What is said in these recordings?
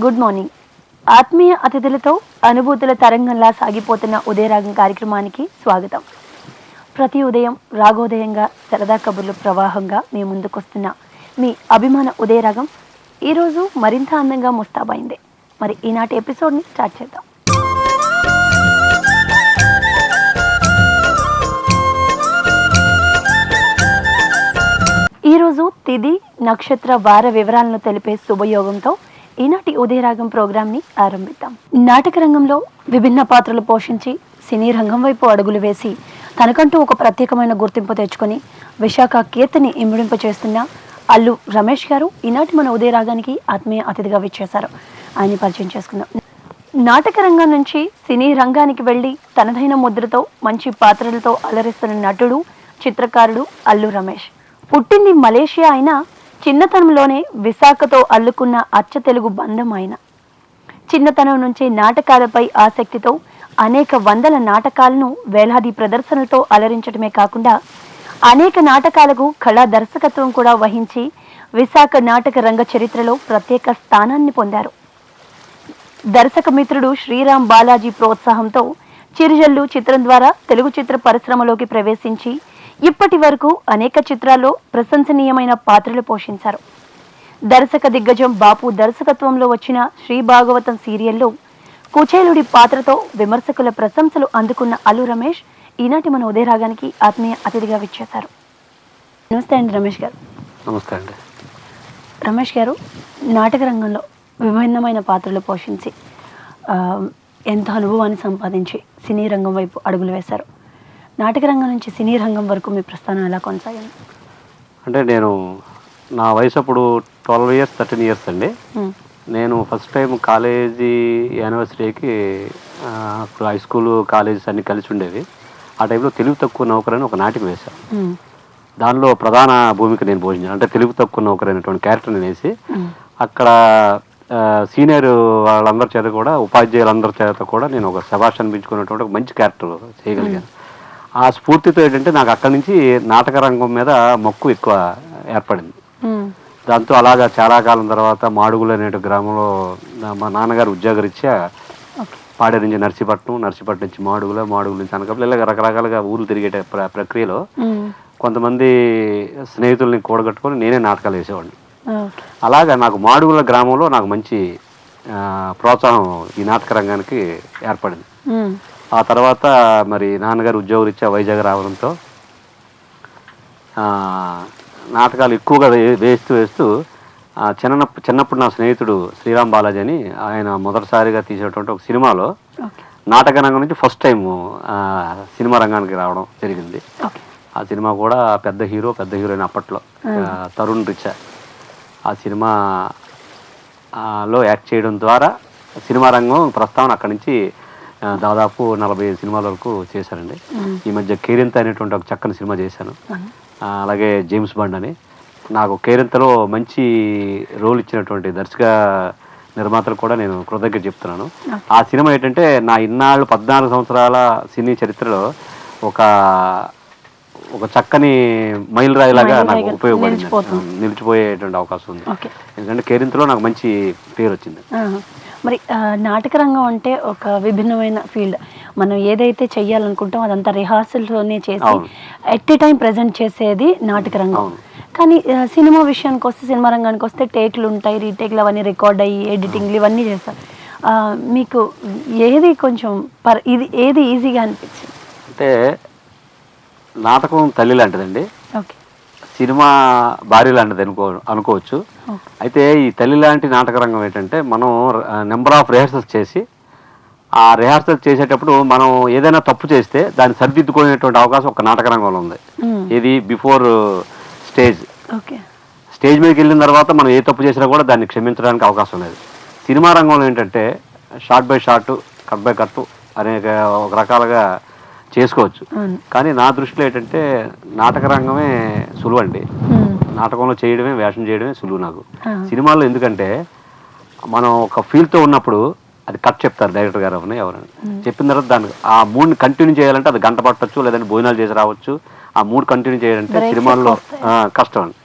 Good morning. ఆత్మీయ అతిథులతో అనుభూతుల తరంగంలా సాగిపోతున్న ఉదయరాగం కార్యక్రమానికి స్వాగతం. ప్రతి ఉదయం రాగోదయంగా సరదా కబుర్లు ప్రవాహంగా మీ ముందుకొస్తున్న మీ అభిమాన ఉదయరాగం ఈరోజు మరింత అందంగా ముస్తాబైంది. మరి ఈనాటి ఎపిసోడ్ని స్టార్ట్ చేద్దాం. ఈరోజు తిథి నక్షత్ర వార వివరాలను తెలిపే శుభయోగంతో ఈనాటి ఉదయరాగం ప్రోగ్రాంని ఆరంభిద్దాం. నాటక రంగంలో విభిన్న పాత్రలు పోషించి సినీ రంగం వైపు అడుగులు వేసి తనకంటూ ఒక ప్రత్యేకమైన గుర్తింపు తెచ్చుకొని విశాఖ కీర్తిని ఇమిడింపచేస్తున్న అల్లు రమేష్ గారు ఈనాటి మన ఉదయరాగానికి ఆత్మీయ అతిథిగా విచ్చేశారు. ఆయన పరిచయం చేసుకుందాం. నాటక రంగం నుంచి సినీ రంగానికి వెళ్ళి తనదైన ముద్రతో మంచి పాత్రలతో అలరిస్తున్న నటుడు, చిత్రకారుడు అల్లు రమేష్. పుట్టింది మలేషియా అయినా చిన్నతనంలోనే విశాఖతో అల్లుకున్న అచ్చ తెలుగు బంధం ఆయన. చిన్నతనం నుంచి నాటకాలపై ఆసక్తితో అనేక వందల నాటకాలను వేలాది ప్రదర్శనలతో అలరించడమే కాకుండా అనేక నాటకాలకు కళా దర్శకత్వం కూడా వహించి విశాఖ నాటక రంగ చరిత్రలో ప్రత్యేక స్థానాన్ని పొందారు. దర్శక మిత్రుడు శ్రీరామ్ బాలాజీ ప్రోత్సాహంతో చిరుజల్లు చిత్రం ద్వారా తెలుగు చిత్ర పరిశ్రమలోకి ప్రవేశించి ఇప్పటి వరకు అనేక చిత్రాల్లో ప్రశంసనీయమైన పాత్రలు పోషించారు. దర్శక దిగ్గజం బాపు దర్శకత్వంలో వచ్చిన శ్రీ భాగవతం సీరియల్లో కుచేలుడి పాత్రతో విమర్శకుల ప్రశంసలు అందుకున్న అల్లు రమేష్ ఈనాటి మన ఉదయరాగానికి ఆత్మీయ అతిథిగా విచ్చేశారు. నమస్తే అండి రమేష్ గారు. నమస్తే అండి. రమేష్ గారు నాటక రంగంలో విభిన్నమైన పాత్రలు పోషించి ఎంతో అనుభవాన్ని సంపాదించి సినీ రంగం వైపు అడుగులు వేశారు. నాటక రంగం నుంచి సినీ రంగం వరకు మీ ప్రస్థానం ఎలా కొనసాగింది? అంటే నేను నా వయసు అప్పుడు 12 years 13 years అండి. నేను ఫస్ట్ టైం కాలేజీ యానివర్సరీకి హై స్కూల్ కాలేజెస్ అన్నీ కలిసి ఉండేవి. ఆ టైంలో తెలుగు తక్కువ నౌకరని ఒక నాటిక వేశాను. దానిలో ప్రధాన భూమిక నేను పోషించాను. అంటే తెలుగు తక్కువ నౌకరు అనేటువంటి క్యారెక్టర్ నేను వేసి అక్కడ సీనియర్ వాళ్ళందరి చేత కూడా ఉపాధ్యాయులందరి చేత కూడా నేను ఒక శభాష్ అనిపించుకున్నటువంటి ఒక మంచి క్యారెక్టర్ చేయగలిగాను. ఆ స్ఫూర్తితో ఏంటంటే నాకు అక్కడి నుంచి నాటక రంగం మీద మక్కువ ఎక్కువ ఏర్పడింది. దాంతో అలాగా చాలా కాలం తర్వాత మాడుగులు అనే గ్రామంలో మా నాన్నగారు ఉద్యోగరీత్యా పాడేరు నుంచి నర్సీపట్నం నుంచి మాడుగుల నుంచి అనకాపల్లి ఇలాగ రకరకాలుగా ఊర్లు తిరిగే ప్రక్రియలో కొంతమంది స్నేహితుల్ని కూడగట్టుకొని నేనే నాటకాలు వేసేవాడిని. అలాగా నాకు మాడుగుల గ్రామంలో నాకు మంచి ప్రోత్సాహం ఈ నాటక రంగానికి ఏర్పడింది. ఆ తర్వాత మరి నాన్నగారు ఉద్యోగరీత్యా వైజాగ్ రావడంతో నాటకాలు ఎక్కువగా వేస్తూ చిన్నప్పుడు నా స్నేహితుడు శ్రీరామ్ బాలాజీ అని ఆయన మొదటిసారిగా తీసినటువంటి ఒక సినిమాలో నాటక రంగం నుంచి ఫస్ట్ టైం సినిమా రంగానికి రావడం జరిగింది. ఆ సినిమా కూడా పెద్ద హీరోయిన్ అప్పట్లో తరుణ్ రిచా. ఆ సినిమాలో యాక్ట్ చేయడం ద్వారా సినిమా రంగం ప్రస్తావన అక్కడి నుంచి దాదాపు 45 సినిమాల వరకు చేశానండి. ఈ మధ్య కేరింత అనేటువంటి ఒక చక్కని సినిమా చేశాను. అలాగే జేమ్స్ బాండ్ అని. నాకు కేరింతలో మంచి రోల్ ఇచ్చినటువంటి దర్శక నిర్మాతలు కూడా నేను కృతజ్ఞత చెప్తున్నాను. ఆ సినిమా ఏంటంటే నా ఇన్నాళ్ళు 14 సంవత్సరాల సినీ చరిత్రలో ఒక చక్కని మైలురాయిలాగా నాకు ఉపయోగపడింది, నిలిచిపోయేటువంటి అవకాశం ఉంది. ఎందుకంటే కేరింతలో నాకు మంచి పేరు వచ్చింది. మరి నాటక రంగం అంటే ఒక విభిన్నమైన ఫీల్డ్. మనం ఏదైతే చెయ్యాలనుకుంటామో అదంతా రిహార్సల్తోనే చేసి ఎట్ ఏ టైం ప్రజెంట్ చేసేది నాటక రంగం. కానీ సినిమా విషయానికి వస్తే, సినిమా రంగానికి వస్తే టేక్లు ఉంటాయి, రీటేక్లు అవన్నీ రికార్డ్ అయ్యి ఎడిటింగ్లు ఇవన్నీ చేస్తారు. మీకు ఏది కొంచెం ఏది ఈజీగా అనిపించింది? అంటే నాటకం తల్లి లాంటిదండి, ఓకే, సినిమా భార్య లాంటిది అనుకోవచ్చు. అయితే ఈ తల్లి లాంటి నాటక రంగం ఏంటంటే మనం నెంబర్ ఆఫ్ రిహార్సల్స్ చేసి ఆ రిహార్సల్స్ చేసేటప్పుడు మనం ఏదైనా తప్పు చేస్తే దాన్ని సరిదిద్దుకునేటువంటి అవకాశం ఒక నాటక రంగంలో ఉంది. ఇది బిఫోర్ స్టేజ్ మీదకి వెళ్ళిన తర్వాత మనం ఏ తప్పు చేసినా కూడా దాన్ని క్షమించడానికి అవకాశం లేదు. సినిమా రంగంలో ఏంటంటే short by shot, cut by cut అనేక ఒక రకాలుగా చేసుకోవచ్చు. కానీ నా దృష్టిలో ఏంటంటే నాటక రంగమే సులువు అండి. నాటకంలో చేయడమే, వేషం చేయడమే సులువు నాకు. సినిమాల్లో ఎందుకంటే మనం ఒక ఫీల్తో ఉన్నప్పుడు అది కట్ చెప్తారు డైరెక్టర్ గారు ఎవరైనా చెప్పిన తర్వాత దాన్ని ఆ మూడ్ని కంటిన్యూ చేయాలంటే అది గంట పట్టచ్చు, లేదంటే భోజనాలు చేసి రావచ్చు. ఆ మూడ్ కంటిన్యూ చేయాలంటే సినిమాల్లో కష్టం అండి.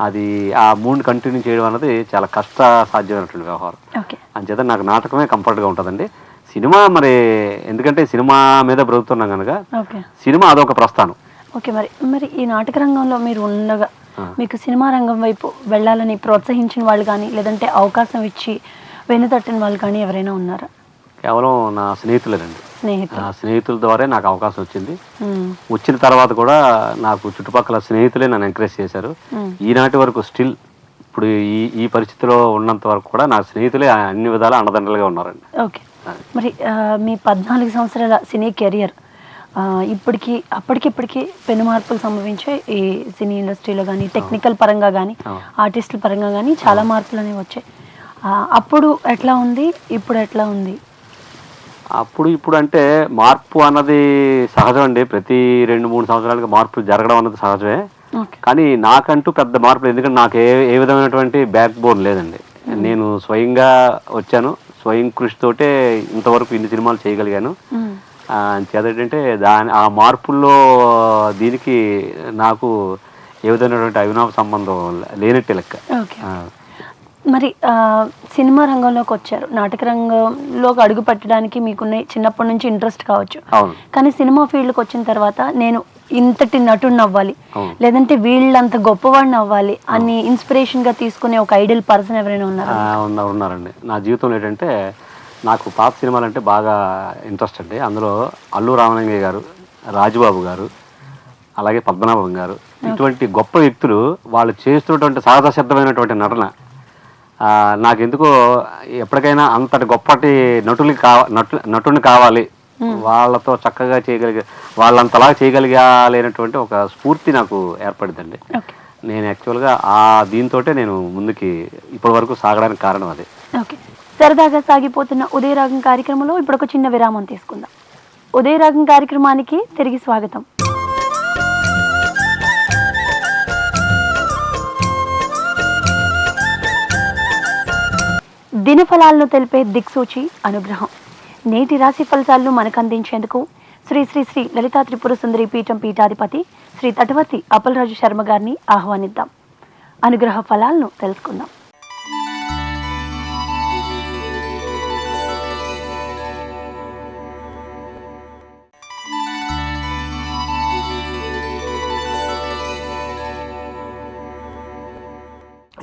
అది ఆ మూడ్ని కంటిన్యూ చేయడం అన్నది చాలా కష్ట సాధ్యమైనటువంటి వ్యవహారం. అంచేత నాకు నాటకమే కంఫర్ట్గా ఉంటుందండి. సినిమా మరి ఎందుకంటే సినిమా మీద బ్రతుకుతున్నాం కనుక సినిమా అదొక ప్రస్థానం. ఓకే, మరి ఈ నాటక రంగంలో మీరు ఉండగా మీకు సినిమా రంగం వైపు వెళ్ళాలని ప్రోత్సహించిన వాళ్ళు కానీ, లేదంటే అవకాశం ఇచ్చి వెన్నుతట్టిన వాళ్ళు కానీ ఎవరైనా ఉన్నారా? కేవలం నా స్నేహితులేనండి. స్నేహితుల ద్వారా నాకు అవకాశం వచ్చింది. వచ్చిన తర్వాత కూడా నాకు చుట్టుపక్కల స్నేహితులే నన్ను ఎంకరేజ్ చేశారు. ఈనాటి వరకు స్టిల్ ఇప్పుడు ఈ పరిస్థితిలో ఉన్నంత వరకు కూడా నా స్నేహితులే అన్ని విధాలా అండదండలుగా ఉన్నారండి. ఓకే, మరి మీ 14 సంవత్సరాల సినీ కెరియర్ అప్పటికిప్పటికి పెను మార్పులు సంభవించే ఈ సినీ ఇండస్ట్రీలో కానీ, టెక్నికల్ పరంగా కానీ, ఆర్టిస్టుల పరంగా కానీ చాలా మార్పులు అనేవి వచ్చాయి. అప్పుడు ఎట్లా ఉంది, ఇప్పుడు ఎట్లా ఉంది? అప్పుడు ఇప్పుడు అంటే మార్పు అన్నది సహజం అండి. ప్రతి 2-3 సంవత్సరాలకి మార్పు జరగడం అన్నది సహజమే. కానీ నాకంటూ పెద్ద మార్పులు, ఎందుకంటే నాకు ఏ విధమైనటువంటి బ్యాక్ బోన్ లేదండి. నేను స్వయంగా వచ్చాను, స్వయం కృషితోటే ఇంతవరకు ఇన్ని సినిమాలు చేయగలిగాను. చేదేంటంటే ఆ మార్పుల్లో దీనికి నాకు ఏ విధమైనటువంటి అవినావ సంబంధం లేనట్టే లెక్క. మరి సినిమా రంగంలోకి వచ్చారు, నాటక రంగంలోకి అడుగు పెట్టడానికి మీకున్న చిన్నప్పటి నుంచి ఇంట్రెస్ట్ కావచ్చు. కానీ సినిమా ఫీల్డ్కి వచ్చిన తర్వాత నేను ఇంతటి నటుడిని అవ్వాలి, లేదంటే వీళ్ళంత గొప్పవాడిని అవ్వాలి అని ఇన్స్పిరేషన్ గా తీసుకునే ఒక ఐడియల్ పర్సన్ ఎవరైనా ఉన్నారండి నా జీవితంలో. ఏంటంటే నాకు పాత సినిమాలు అంటే బాగా ఇంట్రెస్ట్ అండి. అందులో అల్లు రామలింగయ్య గారు, రాజుబాబు గారు, అలాగే పద్మనాభం గారు, ఇటువంటి గొప్ప వ్యక్తులు వాళ్ళు చేస్తున్నటువంటి సహజ సిద్ధమైనటువంటి నటన నాకెందుకో ఎప్పటికైనా అంతటి గొప్పటి నటుని కావాలి, వాళ్ళతో చక్కగా వాళ్ళంతలా చేయగలిగాలేనటువంటి ఒక స్ఫూర్తి నాకు ఏర్పడిందండి. నేను యాక్చువల్గా దీంతో నేను ముందుకి ఇప్పటి వరకు సాగడానికి కారణం అదే. సరదాగా సాగిపోతున్న ఉదయరాగం కార్యక్రమంలో ఇప్పుడు ఒక చిన్న విరామం తీసుకుందాం. ఉదయరాగం కార్యక్రమానికి తిరిగి స్వాగతం. దినఫలాలను తెలిపే దిక్సూచి అనుగ్రహం. నేటి రాశి ఫలితాలను మనకు అందించేందుకు శ్రీ శ్రీ శ్రీ లలితా త్రిపుర సుందరి పీఠం పీఠాధిపతి శ్రీ తటవర్తి అప్పలరాజు శర్మ గారిని ఆహ్వానిద్దాం. అనుగ్రహ ఫలాలను తెలుసుకుందాం.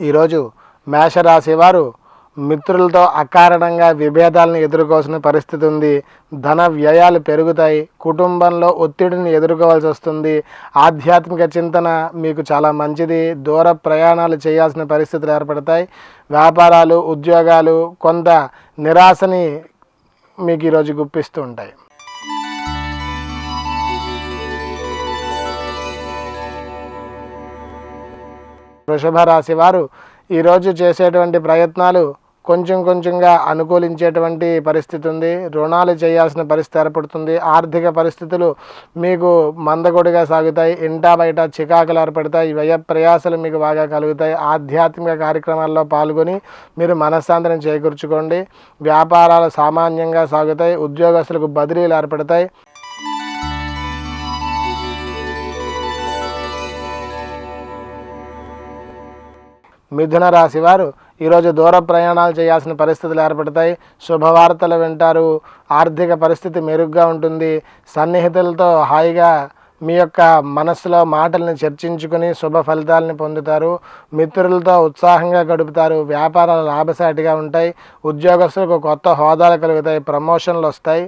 ఈరోజు మేషరాశి వారు మిత్రులతో అకారణంగా విభేదాలను ఎదుర్కోవాల్సిన పరిస్థితి ఉంది. ధన వ్యయాలు పెరుగుతాయి. కుటుంబంలో ఒత్తిడిని ఎదుర్కోవాల్సి వస్తుంది. ఆధ్యాత్మిక చింతన మీకు చాలా మంచిది. దూర ప్రయాణాలు చేయాల్సిన పరిస్థితులు ఏర్పడతాయి. వ్యాపారాలు, ఉద్యోగాలు కొంత నిరాశని మీకు ఈరోజు గుప్పిస్తూ ఉంటాయి. వృషభ రాశి వారు ఈరోజు చేసేటువంటి ప్రయత్నాలు కొంచెంగా అనుకూలించేటువంటి పరిస్థితి ఉంది. రుణాలు చేయాల్సిన పరిస్థితి ఏర్పడుతుంది. ఆర్థిక పరిస్థితులు మీకు మందకొడిగా సాగుతాయి. ఇంటా బయట చికాకులు ఏర్పడతాయి. వ్యయ ప్రయాసాలు మీకు బాగా కలుగుతాయి. ఆధ్యాత్మిక కార్యక్రమాల్లో పాల్గొని మీరు మనశ్శాంతిని చేకూర్చుకోండి. వ్యాపారాలు సామాన్యంగా సాగుతాయి. ఉద్యోగస్తులకు బదిలీలు ఏర్పడతాయి. మిథున రాశి వారు ఈరోజు దూర ప్రయాణాలు చేయాల్సిన పరిస్థితులు ఏర్పడతాయి. శుభవార్తలు వింటారు. ఆర్థిక పరిస్థితి మెరుగ్గా ఉంటుంది. సన్నిహితులతో హాయిగా మీ యొక్క మనస్సులో మాటల్ని చర్చించుకుని శుభ ఫలితాలని పొందుతారు. మిత్రులతో ఉత్సాహంగా గడుపుతారు. వ్యాపారాలు లాభసాటిగా ఉంటాయి. ఉద్యోగస్తులకు కొత్త హోదాలు కలుగుతాయి. ప్రమోషన్లు వస్తాయి.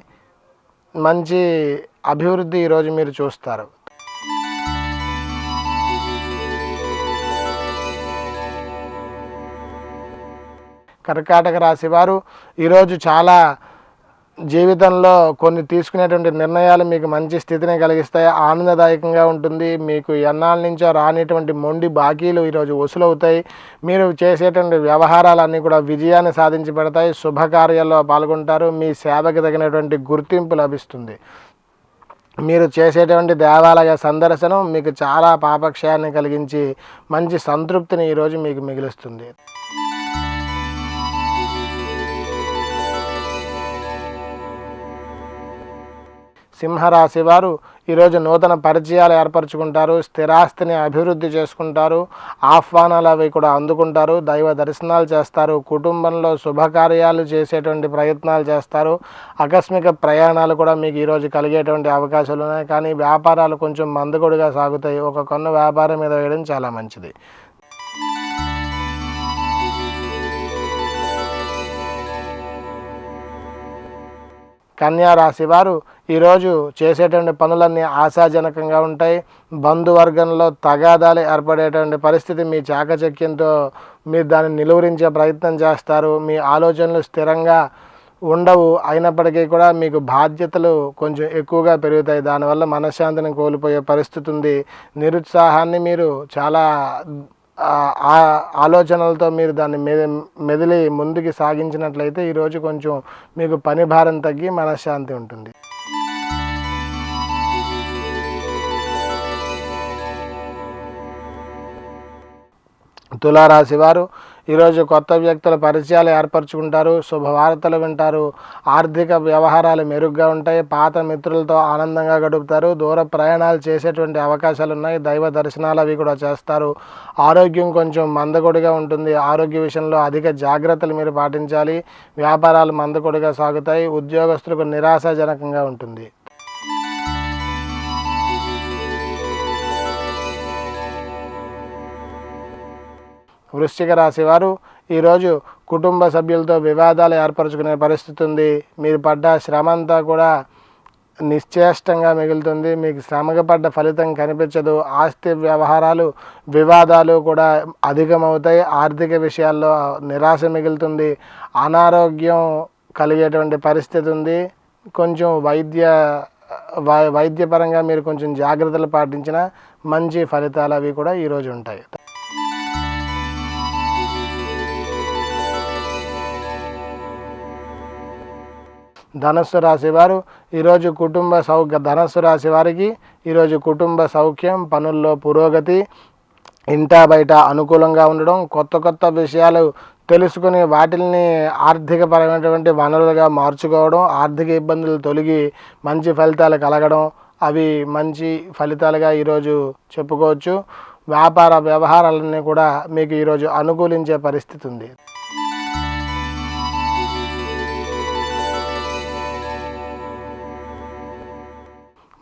మంచి అభివృద్ధి ఈరోజు మీరు చూస్తారు. కర్కాటక రాశి వారు ఈరోజు చాలా జీవితంలో కొన్ని తీసుకునేటువంటి నిర్ణయాలు మీకు మంచి స్థితిని కలిగిస్తాయి. ఆనందదాయకంగా ఉంటుంది. మీకు ఎన్నాళ్ళ నుంచో రానిటువంటి మొండి బాకీలు ఈరోజు వసూలవుతాయి. మీరు చేసేటువంటి వ్యవహారాలన్నీ కూడా విజయాన్ని సాధించి పెడతాయి. శుభకార్యాల్లో పాల్గొంటారు. మీ సేవకి తగినటువంటి గుర్తింపు లభిస్తుంది. మీరు చేసేటువంటి దేవాలయ సందర్శనం మీకు చాలా పాపక్షయాన్ని కలిగించి మంచి సంతృప్తిని ఈరోజు మీకు మిగులుస్తుంది. సింహరాశి వారు ఈరోజు నూతన పరిచయాలు ఏర్పరచుకుంటారు, స్థిరాస్తిని అభివృద్ధి చేసుకుంటారు, ఆహ్వానాలు అవి కూడా అందుకుంటారు, దైవ దర్శనాలు చేస్తారు, కుటుంబంలో శుభకార్యాలు చేసేటువంటి ప్రయత్నాలు చేస్తారు, ఆకస్మిక ప్రయాణాలు కూడా మీకు ఈరోజు కలిగేటువంటి అవకాశాలు ఉన్నాయి. కానీ వ్యాపారాలు కొంచెం మందకొడిగా సాగుతాయి. ఒక కన్ను వ్యాపారం మీద వేయడం చాలా మంచిది. కన్యా రాశి వారు ఈరోజు చేసేటువంటి పనులన్నీ ఆశాజనకంగా ఉంటాయి. బంధువర్గంలో తగాదాలు ఏర్పడేటువంటి పరిస్థితి మీ చాకచక్యంతో మీరు దాన్ని నిలువరించే ప్రయత్నం చేస్తారు. మీ ఆలోచనలు స్థిరంగా ఉండవు, అయినప్పటికీ కూడా మీకు బాధ్యతలు కొంచెం ఎక్కువగా పెరుగుతాయి. దానివల్ల మనశ్శాంతిని కోల్పోయే పరిస్థితి ఉంది. నిరుత్సాహాన్ని మీరు చాలా ఆలోచనలతో మీరు దాన్ని మెదిలి ముందుకు సాగించినట్లయితే ఈరోజు కొంచెం మీకు పని భారం తగ్గి మనశ్శాంతి ఉంటుంది. తులారాశి వారు ఈరోజు కొత్త వ్యక్తుల పరిచయాలు ఏర్పరచుకుంటారు, శుభవార్తలు వింటారు, ఆర్థిక వ్యవహారాలు మెరుగ్గా ఉంటాయి, పాత మిత్రులతో ఆనందంగా గడుపుతారు, దూర ప్రయాణాలు చేసేటువంటి అవకాశాలు ఉన్నాయి, దైవ దర్శనాలు అవి కూడా చేస్తారు. ఆరోగ్యం కొంచెం మందకొడిగా ఉంటుంది, ఆరోగ్య విషయంలో అధిక జాగ్రత్తలు మీరు పాటించాలి. వ్యాపారాలు మందకొడిగా సాగుతాయి, ఉద్యోగస్తులకు నిరాశాజనకంగా ఉంటుంది. వృశ్చిక రాశి వారు ఈరోజు కుటుంబ సభ్యులతో వివాదాలు ఏర్పరచుకునే పరిస్థితి ఉంది. మీరు పడ్డ శ్రమ అంతా కూడా నిశ్చేష్టంగా మిగులుతుంది, మీకు శ్రమకు పడ్డ ఫలితం కనిపించదు. ఆస్తి వ్యవహారాలు వివాదాలు కూడా అధికమవుతాయి, ఆర్థిక విషయాల్లో నిరాశ మిగులుతుంది, అనారోగ్యం కలిగేటువంటి పరిస్థితి ఉంది. కొంచెం వైద్యపరంగా మీరు కొంచెం జాగ్రత్తలు పాటించిన మంచి ఫలితాలు అవి కూడా ఈరోజు ఉంటాయి. ధనస్సు రాశి వారు ఈరోజు ధనస్సు రాశి వారికి ఈరోజు కుటుంబ సౌఖ్యం, పనుల్లో పురోగతి, ఇంటా బయట అనుకూలంగా ఉండడం, కొత్త విషయాలు తెలుసుకుని వాటిని ఆర్థికపరమైనటువంటి వనరులుగా మార్చుకోవడం, ఆర్థిక ఇబ్బందులు తొలగి మంచి ఫలితాలు కలగడం, అవి మంచి ఫలితాలుగా ఈరోజు చెప్పుకోవచ్చు. వ్యాపార వ్యవహారాలన్నీ కూడా మీకు ఈరోజు అనుకూలించే పరిస్థితి ఉంది.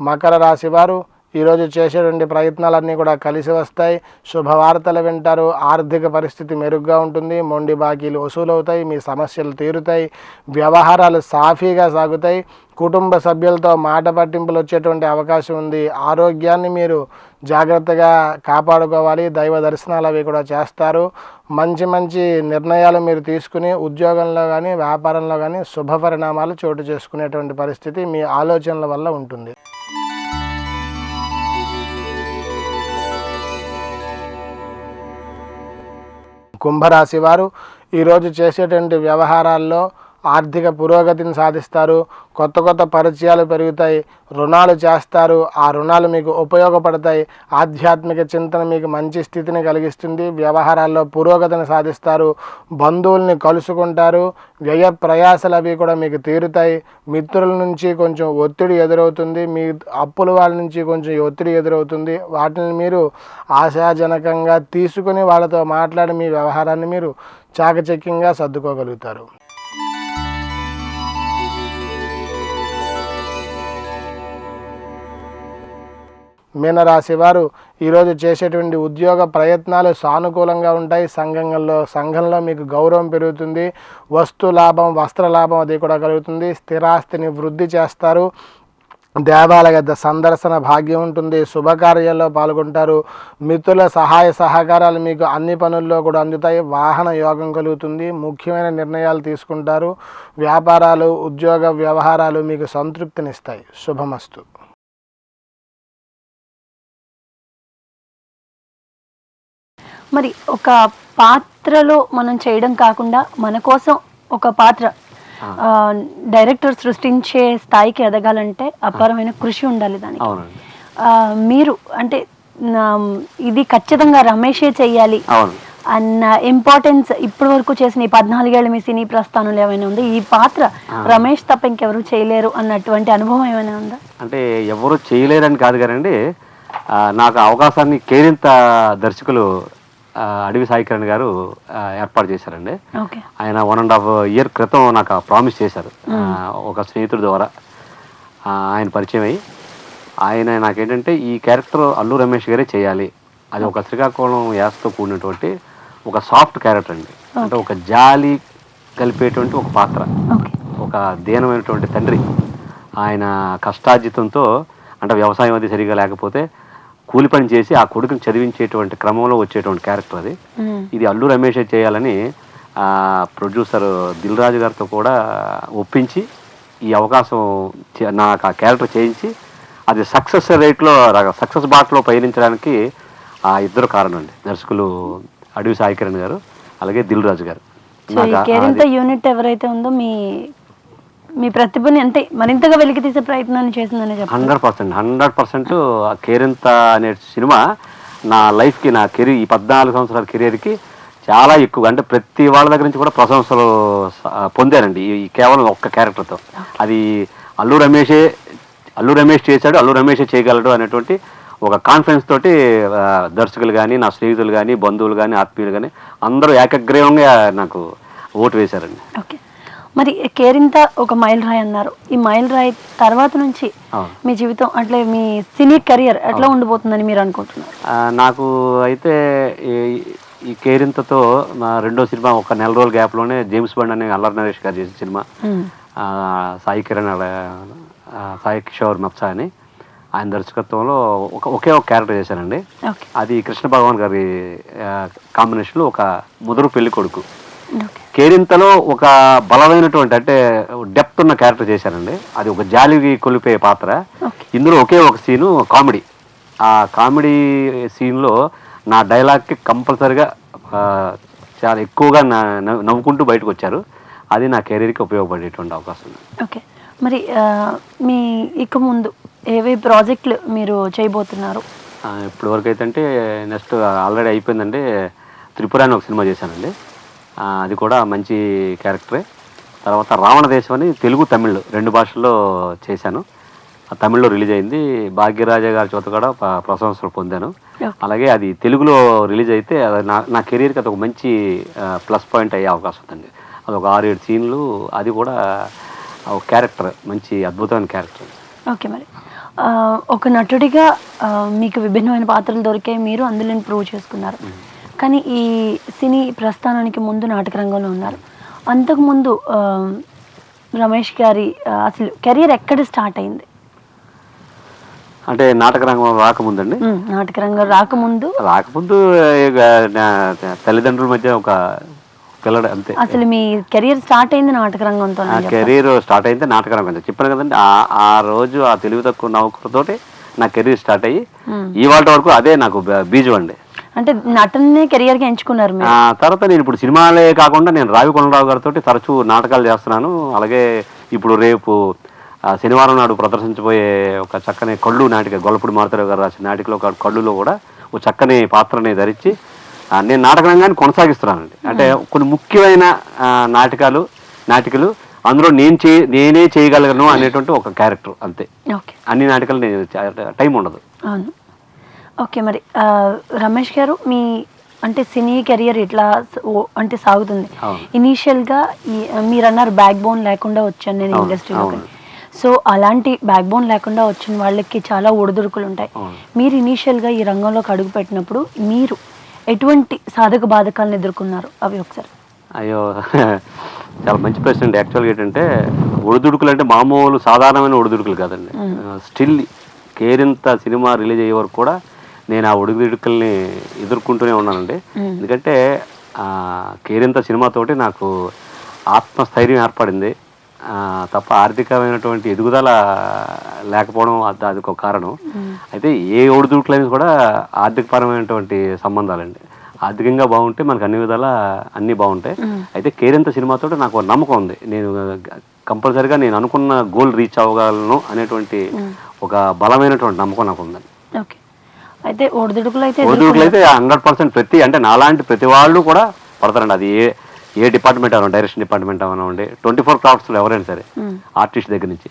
మకర రాశి వారు ఈరోజు చేసేటువంటి ప్రయత్నాలన్నీ కూడా కలిసి వస్తాయి, శుభవార్తలు వింటారు, ఆర్థిక పరిస్థితి మెరుగ్గా ఉంటుంది, మొండి బాకీలు వసూలవుతాయి, మీ సమస్యలు తీరుతాయి, వ్యవహారాలు సాఫీగా సాగుతాయి, కుటుంబ సభ్యులతో మాట పట్టింపులు వచ్చేటువంటి అవకాశం ఉంది. ఆరోగ్యాన్ని మీరు జాగ్రత్తగా కాపాడుకోవాలి, దైవ దర్శనాలు అవి కూడా చేస్తారు. మంచి నిర్ణయాలు మీరు తీసుకుని ఉద్యోగంలో కానీ వ్యాపారంలో కానీ శుభ పరిణామాలు చోటు చేసుకునేటువంటి పరిస్థితి మీ ఆలోచనల వల్ల ఉంటుంది. కుంభరాశి వారు ఈరోజు చేసేటువంటి వ్యవహారాల్లో ఆర్థిక పురోగతిని సాధిస్తారు, కొత్త పరిచయాలు పెరుగుతాయి, రుణాలు చేస్తారు, ఆ రుణాలు మీకు ఉపయోగపడతాయి, ఆధ్యాత్మిక చింతన మీకు మంచి స్థితిని కలిగిస్తుంది, వ్యవహారాల్లో పురోగతిని సాధిస్తారు, బంధువుల్ని కలుసుకుంటారు, వ్యయ ప్రయాసలు అవి కూడా మీకు తీరుతాయి, మిత్రుల నుంచి కొంచెం ఒత్తిడి ఎదురవుతుంది, మీ అప్పుల వాళ్ళ నుంచి కొంచెం ఒత్తిడి ఎదురవుతుంది, వాటిని మీరు ఆశాజనకంగా తీసుకుని వాళ్ళతో మాట్లాడి మీ వ్యవహారాన్ని మీరు చాకచక్యంగా సర్దుకోగలుగుతారు. మీనరాశి వారు ఈరోజు చేసేటువంటి ఉద్యోగ ప్రయత్నాలు సానుకూలంగా ఉంటాయి, సంఘంలో మీకు గౌరవం పెరుగుతుంది, వస్తు లాభం, వస్త్ర లాభం అది కూడా కలుగుతుంది, స్థిరాస్తిని వృద్ధి చేస్తారు, దేవాలయ సందర్శన భాగ్యం ఉంటుంది, శుభకార్యాల్లో పాల్గొంటారు, మిత్రుల సహాయ సహకారాలు మీకు అన్ని పనుల్లో కూడా అందుతాయి, వాహన యోగం కలుగుతుంది, ముఖ్యమైన నిర్ణయాలు తీసుకుంటారు, వ్యాపారాలు ఉద్యోగ వ్యవహారాలు మీకు సంతృప్తినిస్తాయి. శుభమస్తు. మరి ఒక పాత్రలో మనం చేయడం కాకుండా మన కోసం ఒక పాత్ర డైరెక్టర్ సృష్టించే స్థాయికి ఎదగాలంటే అపారమైన కృషి ఉండాలి దానికి. మీరు అంటే ఇది ఖచ్చితంగా రమేషే చెయ్యాలి అన్న ఇంపార్టెన్స్ ఇప్పటి వరకు చేసిన ఈ 14 ఏళ్ళ మీ సినీ ప్రస్థానంలో ఏమైనా ఉంది ఈ పాత్ర రమేష్ తప్ప ఇంకెవరు చేయలేరు అన్నటువంటి అనుభవం ఏమైనా ఉందా? అంటే ఎవరు చేయలేరని కాదు కానండి, నాకు అవకాశాన్ని కేరింత దర్శకులు అడవి సాయి కిరణ్ గారు ఏర్పాటు చేశారండి. ఆయన 1.5 year క్రితం నాకు ప్రామిస్ చేశారు ఒక స్నేహితుడి ద్వారా. ఆయన పరిచయం అయ్యి ఆయన నాకేంటంటే ఈ క్యారెక్టర్ అల్లు రమేష్ గారే చేయాలి, అది ఒక శ్రీకాకుళం యాసతో కూడినటువంటి ఒక సాఫ్ట్ క్యారెక్టర్ అండి. అంటే ఒక జాలి కలిపేటువంటి ఒక పాత్ర, ఒక దీనమైనటువంటి తండ్రి, ఆయన కష్టార్జితంతో అంటే వ్యవసాయం అది సరిగా లేకపోతే కూలి పని చేసి ఆ కొడుకుని చదివించేటువంటి క్రమంలో వచ్చేటువంటి క్యారెక్టర్ అది. ఇది అల్లు రమేషే చేయాలని ప్రొడ్యూసర్ దిల్ రాజు గారితో కూడా ఒప్పించి ఈ అవకాశం నాకు ఆ క్యారెక్టర్ చేయించి అది సక్సెస్ రేట్లో సక్సెస్ బాటలో పయనించడానికి ఆ ఇద్దరు కారణం అండి, దర్శకులు అడవి సాయి కిరణ్ గారు అలాగే దిల్ రాజు గారు. యూనిట్ ఎవరైతే ఉందో మీ ప్రతిభని అంటే మరింతగా వెలికి తీసే ప్రయత్నాన్ని చేసిందని చెప్పారు. 100% కేరింత అనే సినిమా నా లైఫ్కి, నా కెరీర్, ఈ 14 సంవత్సరాల కెరీర్కి చాలా ఎక్కువ, అంటే ప్రతి వాళ్ళ దగ్గర నుంచి కూడా ప్రశంసలు పొందానండి ఈ కేవలం ఒక్క క్యారెక్టర్తో. అది అల్లు రమేష్ చేశాడు, అల్లు రమేషే చేయగలడు అనేటువంటి ఒక కాన్ఫిడెన్స్ తోటి దర్శకులు కానీ, నా స్నేహితులు కానీ, బంధువులు కానీ, ఆత్మీయులు కానీ అందరూ ఏకగ్రీవంగా నాకు ఓటు వేశారండి. ఓకే, మరి కేరింత ఒక మైల్ రాయి అన్నారు. ఈ మైల్ రాయి తర్వాత నుంచి మీ జీవితం అట్లే మీ సినీ కెరియర్ ఎట్లా ఉండిపోతుందని మీరు అనుకుంటున్నారు? నాకు అయితే ఈ కేరింతతో నా రెండో సినిమా ఒక నెల రోజుల గ్యాప్లోనే జేమ్స్ బాండ్ అనే అల్లరి నరేష్ గారు చేసిన సినిమా, సాయి కిరణ్ సాయి కిషోర్ మత్స అని ఆయన దర్శకత్వంలో ఒకే ఒక క్యారెక్టర్ చేశానండి. అది కృష్ణ భగవాన్ గారి కాంబినేషన్లో ఒక ముదురు పెళ్లి కొడుకు. కేరింతలో ఒక బలమైనటువంటి అంటే డెప్త్ ఉన్న క్యారెక్టర్ చేశానండి, అది ఒక జాలికి కొలిపే పాత్ర. ఇందులో ఒకే ఒక సీను కామెడీ, ఆ కామెడీ సీన్లో నా డైలాగ్కి కంపల్సరిగా చాలా ఎక్కువగా నవ్వుకుంటూ బయటకు వచ్చారు. అది నా కెరీర్కి ఉపయోగపడేటువంటి అవకాశం ఉంది. ఓకే, మరి మీ ఇక ముందు ఏవే ప్రాజెక్టులు మీరు చేయబోతున్నారు? ఇప్పటి వరకు అయితే అంటే నెక్స్ట్ ఆల్రెడీ అయిపోయిందండి, త్రిపుర అని ఒక సినిమా చేశానండి, అది కూడా మంచి క్యారెక్టరే. తర్వాత రావణ దేశం అని తెలుగు తమిళ్ 2 భాషల్లో చేశాను, తమిళ్లో రిలీజ్ అయింది. భాగ్యరాజా గారి చేత కూడా ప్రశంసలు పొందాను. అలాగే అది తెలుగులో రిలీజ్ అయితే నా కెరీర్కి అది ఒక మంచి ప్లస్ పాయింట్ అయ్యే అవకాశం ఉందండి. అది ఒక 6-7 సీన్లు, అది కూడా ఒక క్యారెక్టర్, మంచి అద్భుతమైన క్యారెక్టర్. ఓకే, మరి ఒక నటుడిగా మీకు విభిన్నమైన పాత్రలు దొరికాయి, మీరు అందులో ప్రూవ్ చేసుకున్నారు. కానీ ఈ సినీ ప్రస్థానానికి ముందు నాటక రంగంలో ఉన్నారు. అంతకుముందు రమేష్ గారి అసలు కెరియర్ ఎక్కడ స్టార్ట్ అయింది? అంటే నాటక రంగం రాకముందండి. నాటక రంగం రాకముందు తల్లిదండ్రుల మధ్య ఒక పిల్లడు అంతే. అసలు మీ కెరియర్ స్టార్ట్ అయింది నాటక రంగంతో? కెరీర్ స్టార్ట్ అయింది నాటక రంగం, చెప్పాను కదండి. ఆ రోజు ఆ తెలివి తక్కువ నౌకరుతోటి నా కెరీర్ స్టార్ట్ అయ్యి ఇవాళ వరకు అదే నాకు బీజం అండి. అంటే నటనే కెరియర్గా ఎంచుకున్నారు. తర్వాత నేను ఇప్పుడు సినిమాలే కాకుండా నేను రావి కొండరావు గారితో తరచూ నాటకాలు చేస్తున్నాను. అలాగే ఇప్పుడు రేపు శనివారం నాడు ప్రదర్శించబోయే ఒక చక్కని కళ్ళు నాటిక, గొల్లపూడి మారుతారావు గారు రాసిన నాటికలో కళ్ళులో కూడా ఒక చక్కని పాత్రని ధరించి నేను నాటక రంగాన్ని కొనసాగిస్తున్నానండి. అంటే కొన్ని ముఖ్యమైన నాటికలు అందులో నేనే చేయగలను అనేటువంటి ఒక క్యారెక్టర్ అంతే. అన్ని నాటకాలు నేను టైం ఉండదు. అవును. ఓకే, మరి రమేష్ గారు మీ అంటే సినీ కెరియర్ ఇట్లా అంటే సాగుతుంది. ఇనీషియల్గా మీరు అన్నారు బ్యాక్ బోన్ లేకుండా వచ్చాను నేను ఇండస్ట్రీలోకి. సో అలాంటి బ్యాక్ బోన్ లేకుండా వచ్చిన వాళ్ళకి చాలా ఒడిదుడుకులు ఉంటాయి. మీరు ఇనీషియల్గా ఈ రంగంలోకి అడుగు పెట్టినప్పుడు మీరు ఎటువంటి సాధక బాధకాలను ఎదుర్కొన్నారు? అవి ఒకసారి. అయ్యో, చాలా మంచి ప్రశ్న అండి. యాక్చువల్గా ఏంటంటే ఒడిదుడుకులు అంటే మామూలు సాధారణమైన ఒడిదుడుకులు కాదండి. స్టిల్ కేరింత సినిమా రిలీజ్ అయ్యే వరకు కూడా నేను ఆ ఒడిదుడుకుల్ని ఎదుర్కొంటూనే ఉన్నానండి. ఎందుకంటే కేరింత సినిమాతోటి నాకు ఆత్మస్థైర్యం ఏర్పడింది తప్ప ఆర్థికమైనటువంటి ఎదుగుదల లేకపోవడం అది ఒక కారణం. అయితే ఏ ఒడిదుడుకులైనా కూడా ఆర్థికపరమైనటువంటి సంబంధాలండి. ఆర్థికంగా బాగుంటే మనకు అన్ని విధాల అన్నీ బాగుంటాయి. అయితే కేరింత సినిమాతో నాకు నమ్మకం ఉంది, నేను కంపల్సరీగా నేను అనుకున్న గోల్ రీచ్ అవ్వగలను అనేటువంటి ఒక బలమైనటువంటి నమ్మకం నాకు ఉందండి. ఓకే, అయితే ఒడిదుడుకులు అయితే ఒడిదుడుకులు అయితే 100% అంటే నాలాంటి ప్రతి వాళ్ళు కూడా పడతారండి. అది ఏ డిపార్ట్మెంట్ అవనండి, డైరెక్షన్ డిపార్ట్మెంట్ అవనండి, 24 క్రాఫ్ట్స్లో ఎవరైనా సరే, ఆర్టిస్ట్ దగ్గర నుంచి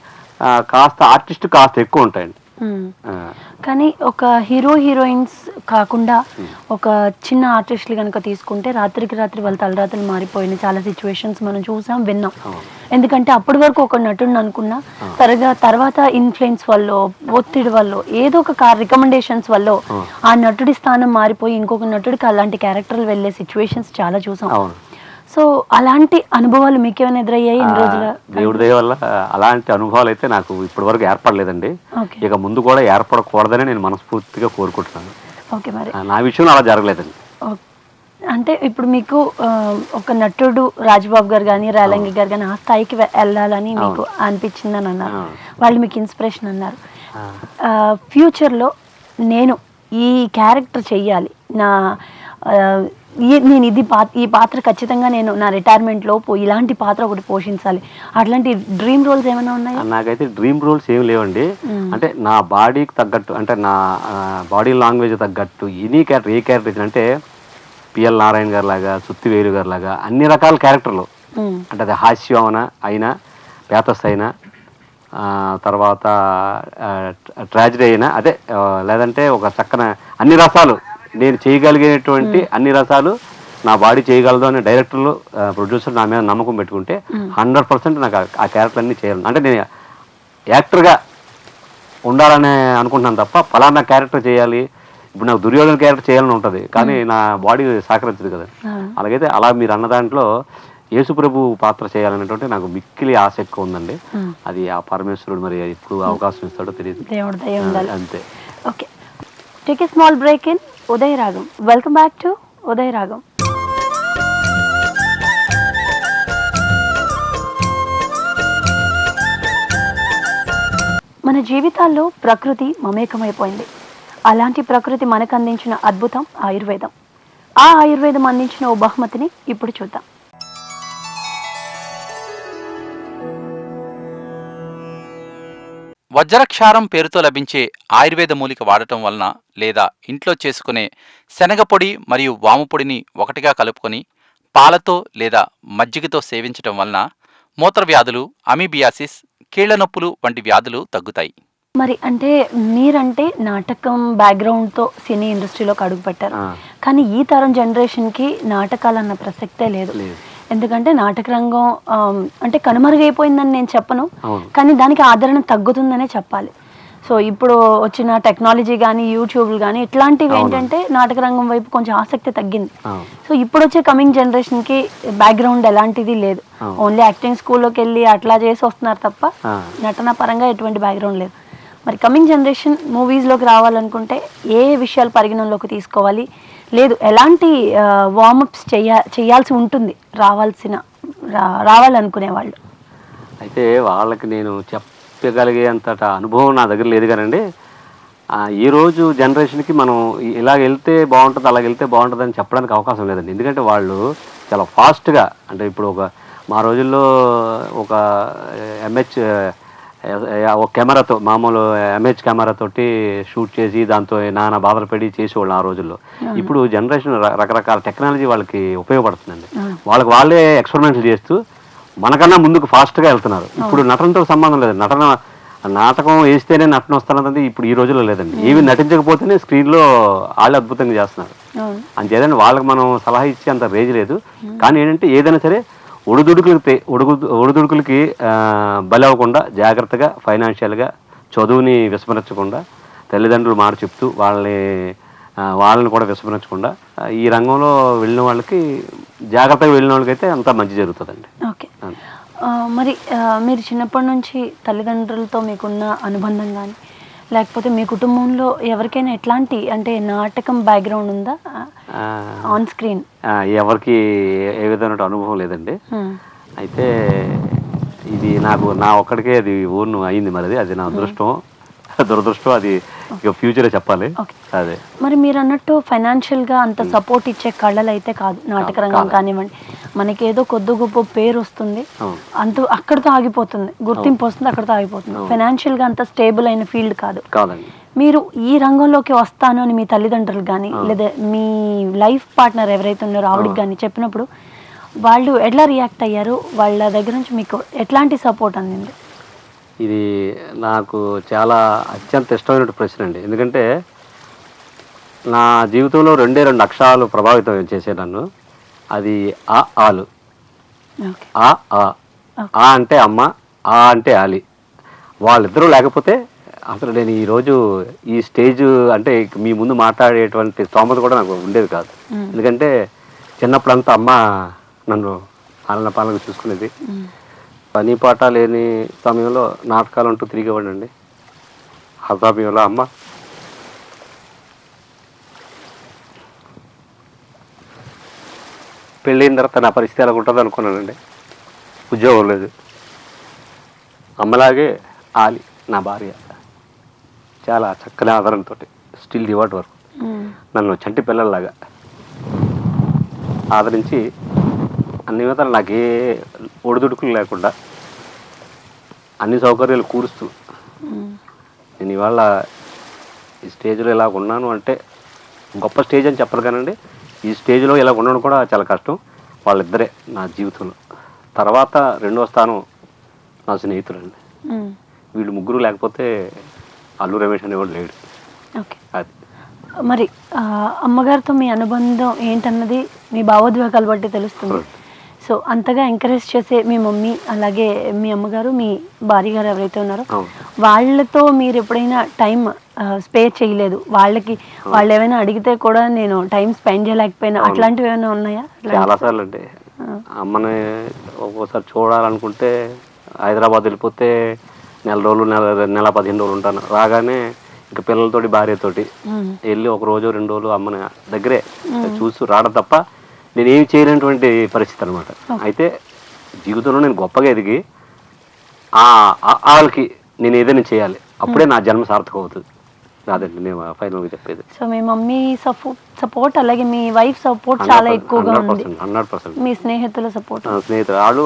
ఆర్టిస్ట్ కాస్త ఎక్కువ ఉంటాయండి. కానీ ఒక హీరోయిన్స్ కాకుండా ఒక చిన్న ఆర్టిస్టులు కనుక తీసుకుంటే రాత్రికి రాత్రి వాళ్ళ తలరాత్రులు మారిపోయిన చాలా సిచ్యువేషన్స్ మనం చూసాం, విన్నాం. ఎందుకంటే అప్పటి వరకు ఒక నటుడిని అనుకున్నా తర్వాత ఇన్ఫ్లుయెన్స్ వల్ల, ఒత్తిడి వల్ల, ఏదో ఒక రికమెండేషన్స్ వల్ల ఆ నటుడి స్థానం మారిపోయి ఇంకొక నటుడికి అలాంటి క్యారెక్టర్లు వెళ్ళే సిచ్యువేషన్స్ చాలా చూసాం. సో అలాంటి అనుభవాలు మీకు ఏమైనా ఎదురయ్యాయి ఇన్ని రోజుల? దేవుడి దయ వల్ల అలాంటి అనుభవాలు అయితే నాకు ఇప్పటి వరకు ఏర్పడలేదండి. ఇక ముందు కూడా ఏర్పడకూడదని నేను మనస్ఫూర్తిగా కోరుకుంటున్నాను. ఓకే, మరి నా విషయంలో అలా జరగలేదండి. అంటే ఇప్పుడు మీకు ఒక నటుడు రాజబాబు గారు కానీ రేలంగి గారు కానీ ఆ స్థాయికి వెళ్ళాలని మీకు అనిపించిందని అన్నారు, వాళ్ళు మీకు ఇన్స్పిరేషన్ అన్నారు. ఫ్యూచర్లో నేను ఈ క్యారెక్టర్ చెయ్యాలి, నేను ఈ పాత్ర ఖచ్చితంగా నేను నా రిటైర్మెంట్ లోపు ఇలాంటి పాత్ర ఒకటి పోషించాలి, అట్లాంటి డ్రీమ్ రోల్స్ ఏమైనా ఉన్నాయా? నాకైతే డ్రీమ్ రోల్స్ ఏమి లేవండి. అంటే నా బాడీకి తగ్గట్టు, అంటే నా బాడీ లాంగ్వేజ్ తగ్గట్టు ఏ క్యారెక్టర్ అంటే పిఎల్ నారాయణ గారి లాగా, సుత్తివేలు గారి లాగా అన్ని రకాల క్యారెక్టర్లు, అంటే అది హాస్యం అయినా, పేతస్ అయినా, తర్వాత ట్రాజడీ అయినా, అదే లేదంటే ఒక చక్కన అన్ని రసాలు నేను చేయగలిగేటువంటి అన్ని రసాలు నా బాడీ చేయగలదు అని డైరెక్టర్లు, ప్రొడ్యూసర్ నా మీద నమ్మకం పెట్టుకుంటే 100% నాకు ఆ క్యారెక్టర్ అన్ని చేయాలి. అంటే నేను యాక్టర్గా ఉండాలని అనుకుంటున్నాను తప్ప ఫలానా క్యారెక్టర్ చేయాలి, ఇప్పుడు నాకు దుర్యోధన క్యారెక్టర్ చేయాలని ఉంటుంది, కానీ నా బాడీ సహకరించదు కదా. అలాగైతే అలా మీరు అన్న దాంట్లో యేసుప్రభు పాత్ర చేయాలనేటువంటి నాకు మిక్కిలి ఆసక్తి ఉందండి. అది ఆ పరమేశ్వరుడు మరి ఎప్పుడు అవకాశం ఇస్తాడో తెలియదు, అంతే. Okay, take a small break in Udaya Ragam. Welcome back to ఉదయ రాగం. మన జీవితాల్లో ప్రకృతి మమేకమైపోయింది. అలాంటి ప్రకృతి మనకు అందించిన అద్భుతం ఆయుర్వేదం. ఆ ఆయుర్వేదం అందించిన ఓ బహుమతిని ఇప్పుడు చూద్దాం. వజ్రక్షారం పేరుతో లభించే ఆయుర్వేద మూలిక వాడటం వలన, లేదా ఇంట్లో చేసుకునే శనగపొడి మరియు వాముపొడిని ఒకటిగా కలుపుకొని పాలతో లేదా మజ్జిగతో సేవించటం వలన మూత్రవ్యాధులు, అమీబియాసిస్, కీళ్ల నొప్పులు వంటి వ్యాధులు తగ్గుతాయి. మరి అంటే మీరంటే నాటకం బ్యాక్గ్రౌండ్తో సినీ ఇండస్ట్రీలోకి అడుగు పెట్టారు, కానీ ఈ తరం జనరేషన్కి నాటకాలు అన్న ప్రసక్తే లేదు. ఎందుకంటే నాటక రంగం అంటే కనుమరుగైపోయిందని నేను చెప్పను, కానీ దానికి ఆదరణ తగ్గుతుందనే చెప్పాలి. సో ఇప్పుడు వచ్చిన టెక్నాలజీ కానీ, యూట్యూబ్లు కానీ ఇట్లాంటివి ఏంటంటే నాటక రంగం వైపు కొంచెం ఆసక్తి తగ్గింది. సో ఇప్పుడు వచ్చే కమింగ్ జనరేషన్కి బ్యాక్గ్రౌండ్ ఎలాంటిది లేదు, ఓన్లీ యాక్టింగ్ స్కూల్లోకి వెళ్ళి అట్లా చేసి వస్తున్నారు తప్ప నటన పరంగా ఎటువంటి బ్యాక్గ్రౌండ్ లేదు. మరి కమింగ్ జనరేషన్ మూవీస్లోకి రావాలనుకుంటే ఏ విషయాలు పరిగణనలోకి తీసుకోవాలి, లేదు ఎలాంటి వార్మప్స్ చేయాల్సి ఉంటుంది రావాలనుకునే వాళ్ళు? అయితే వాళ్ళకి నేను చెప్పగలిగేంతట అనుభవం నా దగ్గర లేదు కానండి. ఈరోజు జనరేషన్కి మనం ఇలాగ వెళ్తే బాగుంటుంది, అలాగ వెళ్తే బాగుంటుంది అని చెప్పడానికి అవకాశం లేదండి. ఎందుకంటే వాళ్ళు చాలా ఫాస్ట్గా, అంటే ఇప్పుడు మా రోజుల్లో ఒక ఒక కెమెరాతో, మామూలు ఎంహెచ్ కెమెరాతోటి షూట్ చేసి దాంతో నానా బాధలు పడి చేసేవాళ్ళు ఆ రోజుల్లో. ఇప్పుడు జనరేషన్ రకరకాల టెక్నాలజీ వాళ్ళకి ఉపయోగపడుతుందండి. వాళ్ళే ఎక్స్పెరిమెంట్లు చేస్తూ మనకన్నా ముందుకు ఫాస్ట్గా వెళ్తున్నారు. ఇప్పుడు నటనతో సంబంధం లేదు, నాటకం వేస్తేనే నటన వస్తున్నది ఇప్పుడు ఈ రోజుల్లో లేదండి. ఏవి నటించకపోతేనే స్క్రీన్లో వాళ్ళే అద్భుతంగా చేస్తున్నారు. అంతేదండి, వాళ్ళకి మనం సలహా ఇచ్చే అంత రేంజ్ లేదు. కానీ ఏంటంటే ఏదైనా సరే ఒడిదుడుకులకి బలి అవ్వకుండా జాగ్రత్తగా ఫైనాన్షియల్గా చదువుని విస్మరించకుండా, తల్లిదండ్రులు మాట చెప్తూ వాళ్ళని కూడా విస్మరించకుండా ఈ రంగంలో వెళ్ళిన వాళ్ళకి, జాగ్రత్తగా వెళ్ళిన వాళ్ళకైతే అంతా మంచి జరుగుతుందండి. ఓకే, మరి మీరు చిన్నప్పటి నుంచి తల్లిదండ్రులతో మీకున్న అనుబంధం కానీ, లేకపోతే మీ కుటుంబంలో ఎవరికైనా ఎట్లాంటి అంటే నాటకం బ్యాక్గ్రౌండ్ ఉందా ఆన్ స్క్రీన్? ఎవరికి ఏ విధమైన అనుభవం లేదండి. అయితే ఇది నా ఒక్కడికే అది ఊర్ను అయింది. మరి అది నా అదృష్టం దురదృష్టం, అది ఇక ఫ్యూచరే చెప్పాలి. అదే మరి మీరు అన్నట్టు ఫైనాన్షియల్గా అంత సపోర్ట్ ఇచ్చే కళలు అయితే కాదు నాటక రంగం కానివ్వండి. మనకి ఏదో కొద్ది గొప్ప పేరు వస్తుంది, అక్కడితో ఆగిపోతుంది, గుర్తింపు వస్తుంది, అక్కడితో ఆగిపోతుంది. ఫైనాన్షియల్గా అంత స్టేబుల్ అయిన ఫీల్డ్ కాదు. మీరు ఈ రంగంలోకి వస్తాను అని మీ తల్లిదండ్రులు కానీ లేదా మీ లైఫ్ పార్ట్నర్ ఎవరైతే ఉన్నారో ఆవిడకి కానీ చెప్పినప్పుడు వాళ్ళు ఎట్లా రియాక్ట్ అయ్యారు? వాళ్ళ దగ్గర నుంచి మీకు ఎట్లాంటి సపోర్ట్ అందింది? ఇది నాకు చాలా అత్యంత ఇష్టమైన ప్రశ్న అండి. ఎందుకంటే నా జీవితంలో 2 అక్షరాలు ప్రభావితం చేసే నన్ను. అది ఆలు. ఓకే. ఆ అంటే అమ్మ, ఆ అంటే ఆలి. వాళ్ళిద్దరూ లేకపోతే అసలు నేను ఈరోజు ఈ స్టేజ్ అంటే మీ ముందు మాట్లాడేటువంటి స్తోమత కూడా నాకు ఉండేది కాదు. ఎందుకంటే చిన్నప్పుడంతా అమ్మ నన్ను పాలన పాలన చూసుకునేది. పని పాట లేని సమయంలో నాటకాలు అంటూ తిరిగేవాడండి. ఆ సమయంలో అమ్మ పెళ్ళైన తర్వాత నా పరిస్థితి ఎలా ఉంటుంది అనుకున్నానండి. ఉద్యోగం లేదు. అమ్మలాగే ఆలి నా భార్య చాలా చక్కని ఆదరణతో స్టిల్ డివాట్ వరకు నన్ను చంటి పిల్లల్లాగా ఆదరించి అన్ని విధాలు నాకే ఒడిదుడుకులు లేకుండా అన్ని సౌకర్యాలు కూరుస్తూ నేను ఇవాళ ఈ స్టేజ్లో ఇలా ఉన్నాను అంటే గొప్ప స్టేజ్ అని చెప్పరు కానండి, ఈ స్టేజ్లో ఇలా ఉండడం కూడా చాలా కష్టం. వాళ్ళిద్దరే నా జీవితంలో. తర్వాత 2వ స్థానం నా స్నేహితులండి. వీళ్ళు ముగ్గురు లేకపోతే అల్లు రమేష్ అనేవాడు లేడు. ఓకే. అది మరి అమ్మగారితో మీ అనుబంధం ఏంటన్నది మీ భావోద్వేగాలు బట్టి తెలుస్తుంది. సో అంతగా ఎంకరేజ్ చేసే మీ మమ్మీ అలాగే మీ అమ్మగారు మీ భార్య గారు ఎవరైతే ఉన్నారో వాళ్ళతో మీరు ఎప్పుడైనా టైం స్పేర్ చేయలేదు? వాళ్ళు ఏమైనా అడిగితే కూడా నేను టైం స్పెండ్ చేయలేకపోయినా అట్లాంటివి ఏమైనా ఉన్నాయా? చాలాసార్లు అండి. అమ్మని ఒక్కోసారి చూడాలనుకుంటే హైదరాబాద్ వెళ్ళిపోతే నెల 15 రోజులు ఉంటాను. రాగానే ఇంకా పిల్లలతోటి భార్యతోటి వెళ్ళి 1 రోజు 2 రోజులు అమ్మని దగ్గరే చూసి రావడం తప్ప నేను ఏమి చేయలేనటువంటి పరిస్థితి అనమాట. అయితే జీవితంలో నేను గొప్పగా ఎదిగి వాళ్ళకి నేను ఏదైనా చేయాలి, అప్పుడే నా జన్మ సార్థకం అవుతుంది. అదండి నేను ఫైనల్గా చెప్పేది. సో మీ మమ్మీ సపోర్ట్ అలాగే మీ వైఫ్ సపోర్ట్ చాలా ఎక్కువగా ఉంది. 100%. మీ స్నేహితుల సపోర్ట్? స్నేహితులు వాళ్ళు